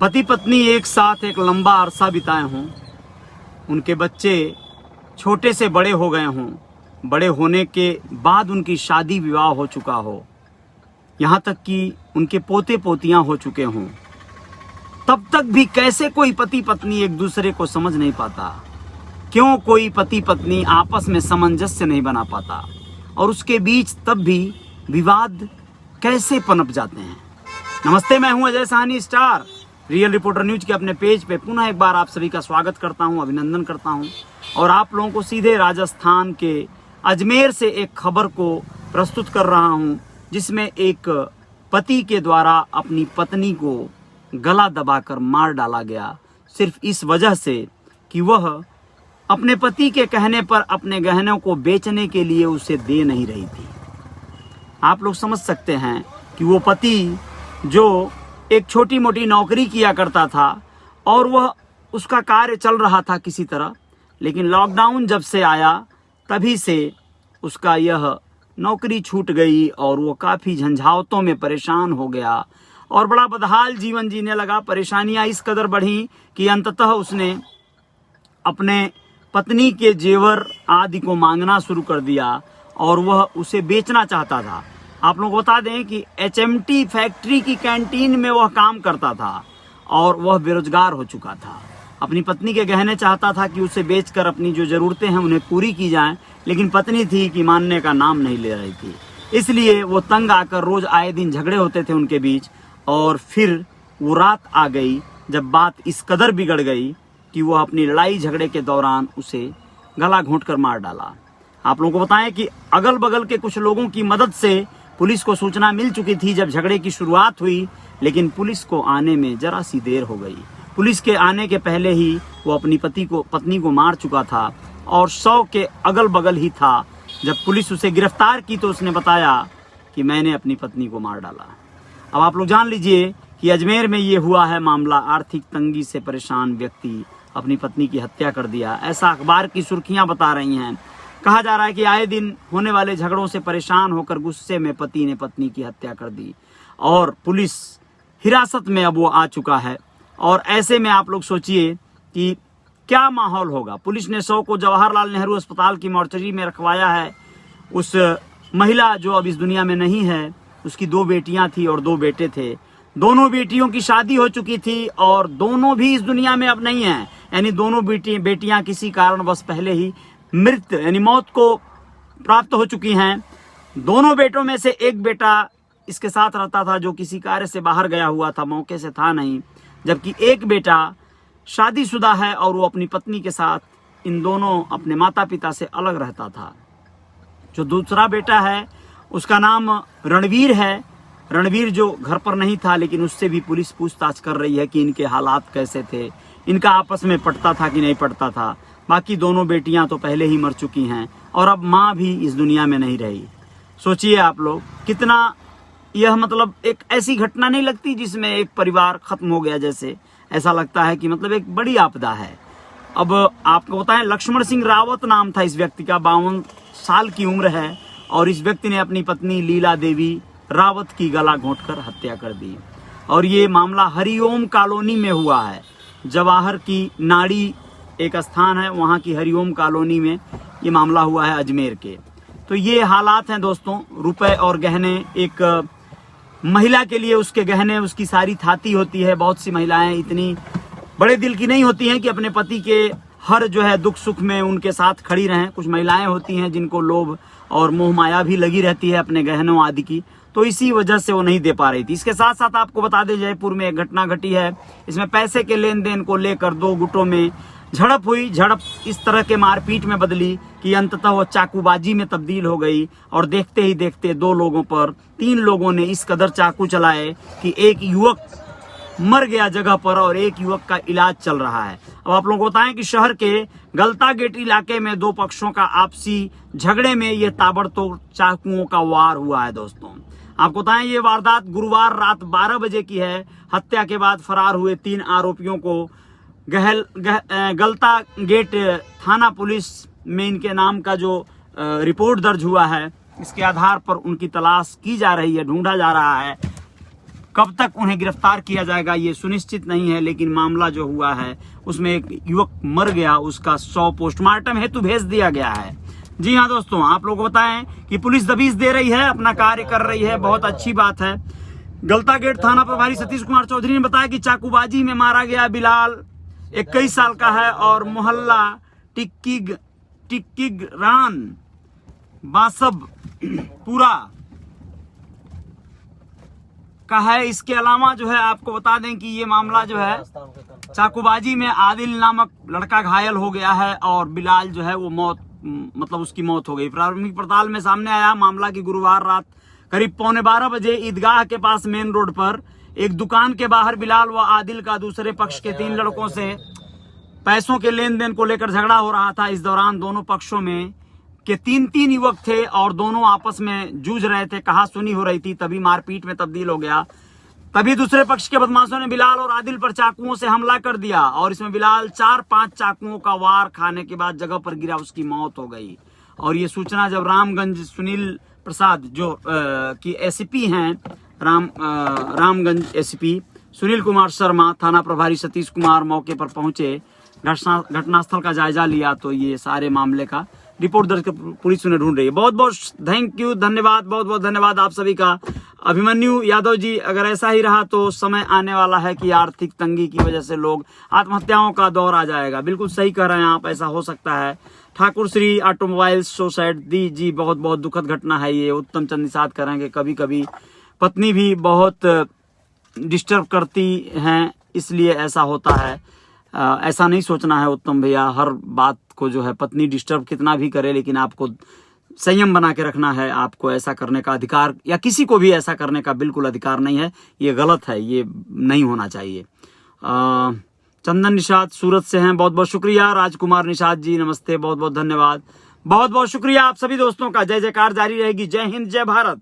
पति पत्नी एक साथ एक लंबा अरसा बिताए हों, उनके बच्चे छोटे से बड़े हो गए हों, बड़े होने के बाद उनकी शादी विवाह हो चुका हो, यहाँ तक कि उनके पोते पोतियां हो चुके हों, तब तक भी कैसे कोई पति पत्नी एक दूसरे को समझ नहीं पाता? क्यों कोई पति पत्नी आपस में सामंजस्य नहीं बना पाता? और उसके बीच तब भी विवाद कैसे पनप जाते हैं? नमस्ते, मैं हूं Ajay Sahni, star real reporter news के अपने पेज पे पुनः एक बार आप सभी का स्वागत करता हूं, अभिनंदन करता हूं और आप लोगों को सीधे राजस्थान के अजमेर से एक खबर को प्रस्तुत कर रहा हूं, जिसमें एक पति के द्वारा अपनी पत्नी को गला दबाकर मार डाला गया, सिर्फ इस वजह से कि वह अपने पति के कहने पर अपने गहनों को बेचने के लिए उसे दे नहीं रही थी। आप लोग समझ सकते हैं कि वो पति जो एक छोटी मोटी नौकरी किया करता था और वह उसका कार्य चल रहा था किसी तरह, लेकिन लॉकडाउन जब से आया तभी से उसका यह नौकरी छूट गई और वो काफ़ी झंझावतों में परेशान हो गया और बड़ा बदहाल जीवन जीने लगा। परेशानियां इस कदर बढ़ी कि अंततः उसने अपने पत्नी के जेवर आदि को मांगना शुरू कर दिया और वह उसे बेचना चाहता था। आप लोग बता दें कि HMT फैक्ट्री की कैंटीन में वह काम करता था और वह बेरोजगार हो चुका था। अपनी पत्नी के गहने चाहता था कि उसे बेचकर अपनी जो ज़रूरतें हैं उन्हें पूरी की जाएं, लेकिन पत्नी थी कि मानने का नाम नहीं ले रही थी। इसलिए वो तंग आकर रोज़ आए दिन झगड़े होते थे उनके बीच और फिर वो रात आ गई जब बात इस कदर बिगड़ गई कि वह अपनी लड़ाई झगड़े के दौरान उसे गला घोंटकर मार डाला। आप लोगों को बताएं कि अगल बगल के कुछ लोगों की मदद से पुलिस को सूचना मिल चुकी थी जब झगड़े की शुरुआत हुई, लेकिन पुलिस को आने में जरा सी देर हो गई। पुलिस के आने के पहले ही वो अपनी पत्नी को मार चुका था और 100 के अगल बगल ही था। जब पुलिस उसे गिरफ्तार की तो उसने बताया कि मैंने अपनी पत्नी को मार डाला। अब आप लोग जान लीजिए कि अजमेर में ये हुआ है मामला। आर्थिक तंगी से परेशान व्यक्ति अपनी पत्नी की हत्या कर दिया, ऐसा अखबार की सुर्खियां बता रही हैं। कहा जा रहा है कि आए दिन होने वाले झगड़ों से परेशान होकर गुस्से में पति ने पत्नी की हत्या कर दी और पुलिस हिरासत में अब वो आ चुका है। और ऐसे में आप लोग सोचिए कि क्या माहौल होगा। पुलिस ने 100 को जवाहरलाल नेहरू अस्पताल की मॉर्चरी में रखवाया है। उस महिला जो अब इस दुनिया में नहीं है, उसकी 2 बेटियां थी और 2 बेटे थे। दोनों बेटियों की शादी हो चुकी थी और दोनों भी इस दुनिया में अब नहीं है, यानी दोनों बेटियां किसी कारणवश पहले ही मृत्यु यानी मौत को प्राप्त हो चुकी हैं। दोनों बेटों में से एक बेटा इसके साथ रहता था जो किसी कार्य से बाहर गया हुआ था, मौके से था नहीं, जबकि एक बेटा शादीशुदा है और वो अपनी पत्नी के साथ इन दोनों अपने माता पिता से अलग रहता था। जो दूसरा बेटा है उसका नाम रणवीर है। रणवीर जो घर पर नहीं था, लेकिन उससे भी पुलिस पूछताछ कर रही है कि इनके हालात कैसे थे, इनका आपस में पटता था कि नहीं पटता था। बाकी दोनों बेटियां तो पहले ही मर चुकी हैं और अब माँ भी इस दुनिया में नहीं रही। सोचिए आप लोग कितना यह मतलब एक ऐसी घटना नहीं लगती जिसमें एक परिवार खत्म हो गया, जैसे ऐसा लगता है कि मतलब एक बड़ी आपदा है। अब आपको बताएं, लक्ष्मण सिंह रावत नाम था इस व्यक्ति का, 52 साल की उम्र है और इस व्यक्ति ने अपनी पत्नी लीला देवी रावत की गला घोंटकर हत्या कर दी। और ये मामला हरिओम कॉलोनी में हुआ है। जवाहर की नाड़ी एक स्थान है, वहाँ की हरिओम कॉलोनी में ये मामला हुआ है अजमेर के। तो ये हालात हैं दोस्तों। रुपए और गहने, एक महिला के लिए उसके गहने उसकी सारी थाती होती है। बहुत सी महिलाएं इतनी बड़े दिल की नहीं होती हैं कि अपने पति के हर जो है दुख सुख में उनके साथ खड़ी रहें। कुछ महिलाएं होती हैं जिनको लोभ और मोह माया भी लगी रहती है अपने गहनों आदि की, तो इसी वजह से वो नहीं दे पा रही थी। इसके साथ साथ आपको बता दें, जयपुर में एक घटना घटी है। इसमें पैसे के लेन देन को लेकर 2 गुटों में झड़प हुई। झड़प इस तरह के मारपीट में बदली कि अंततः वो चाकूबाजी में तब्दील हो गई और देखते ही देखते 2 लोगों पर 3 लोगों ने इस कदर चाकू चलाए कि एक युवक मर गया जगह पर और एक युवक का इलाज चल रहा है। अब आप लोगों को बताएं कि शहर के गलता गेट इलाके में 2 पक्षों का आपसी झगड़े में ये ताबड़तोड़ चाकुओं का वार हुआ है दोस्तों। आपको बताएं ये वारदात गुरुवार रात 12 बजे की है। हत्या के बाद फरार हुए 3 आरोपियों को गलता गेट थाना पुलिस में इनके नाम का जो रिपोर्ट दर्ज हुआ है, इसके आधार पर उनकी तलाश की जा रही है, ढूंढा जा रहा है। कब तक उन्हें गिरफ्तार किया जाएगा ये सुनिश्चित नहीं है, लेकिन मामला जो हुआ है उसमें एक युवक मर गया, उसका 100 पोस्टमार्टम हेतु भेज दिया गया है। जी हाँ दोस्तों, आप लोगों को बताएं कि पुलिस दबिश दे रही है, अपना कार्य कर रही है, बहुत अच्छी बात है। गलता गेट थाना प्रभारी सतीश कुमार चौधरी ने बताया कि चाकूबाजी में मारा गया बिलाल 21 साल का है और मोहल्ला टिक्कीरान बासब पूरा का है। इसके अलावा जो है आपको बता दें कि ये मामला जो है चाकूबाजी में आदिल नामक लड़का घायल हो गया है और बिलाल जो है वो उसकी मौत हो गई। प्राथमिक पड़ताल में सामने आया मामला की गुरुवार रात करीब 11:15 बजे ईदगाह के पास मेन रोड पर एक दुकान के बाहर बिलाल व आदिल का दूसरे पक्ष के 3 लड़कों से पैसों के लेन देन को लेकर झगड़ा हो रहा था। इस दौरान दोनों पक्षों में के 3 युवक थे और दोनों आपस में जूझ रहे थे, कहा सुनी हो रही थी, तभी मारपीट में तब्दील हो गया। तभी दूसरे पक्ष के बदमाशों ने बिलाल और आदिल पर चाकुओं से हमला कर दिया और इसमें बिलाल 4-5 चाकुओं का वार खाने के बाद जगह पर गिरा, उसकी मौत हो गई। और ये सूचना जब रामगंज सुनील प्रसाद जो की एसपी हैं, रामगंज एसपी सुनील कुमार शर्मा, थाना प्रभारी सतीश कुमार मौके पर पहुंचे, घटनास्थल का जायजा लिया तो ये सारे मामले का रिपोर्ट दर्ज कर पुलिस उन्हें ढूंढ रही है। बहुत बहुत थैंक यू, धन्यवाद, बहुत बहुत धन्यवाद आप सभी का। अभिमन्यु यादव जी, अगर ऐसा ही रहा तो समय आने वाला है कि आर्थिक तंगी की वजह से लोग आत्महत्याओं का दौर आ जाएगा। बिल्कुल सही कह रहे हैं आप, ऐसा हो सकता है। ठाकुर श्री ऑटोमोबाइल्स सोसाइटी दी जी, बहुत बहुत दुखद घटना है ये। उत्तम चंद निषाद करेंगे कभी कभी पत्नी भी बहुत डिस्टर्ब करती हैं, इसलिए ऐसा होता है। ऐसा नहीं सोचना है उत्तम भैया, हर बात को जो है पत्नी डिस्टर्ब कितना भी करे, लेकिन आपको संयम बना के रखना है। आपको ऐसा करने का अधिकार या किसी को भी ऐसा करने का बिल्कुल अधिकार नहीं है, ये गलत है, ये नहीं होना चाहिए। चंदन निषाद सूरत से हैं, बहुत बहुत शुक्रिया। राजकुमार निषाद जी नमस्ते, बहुत बहुत धन्यवाद, बहुत बहुत शुक्रिया आप सभी दोस्तों का। जय जयकार जारी रहेगी। जय हिंद, जय भारत।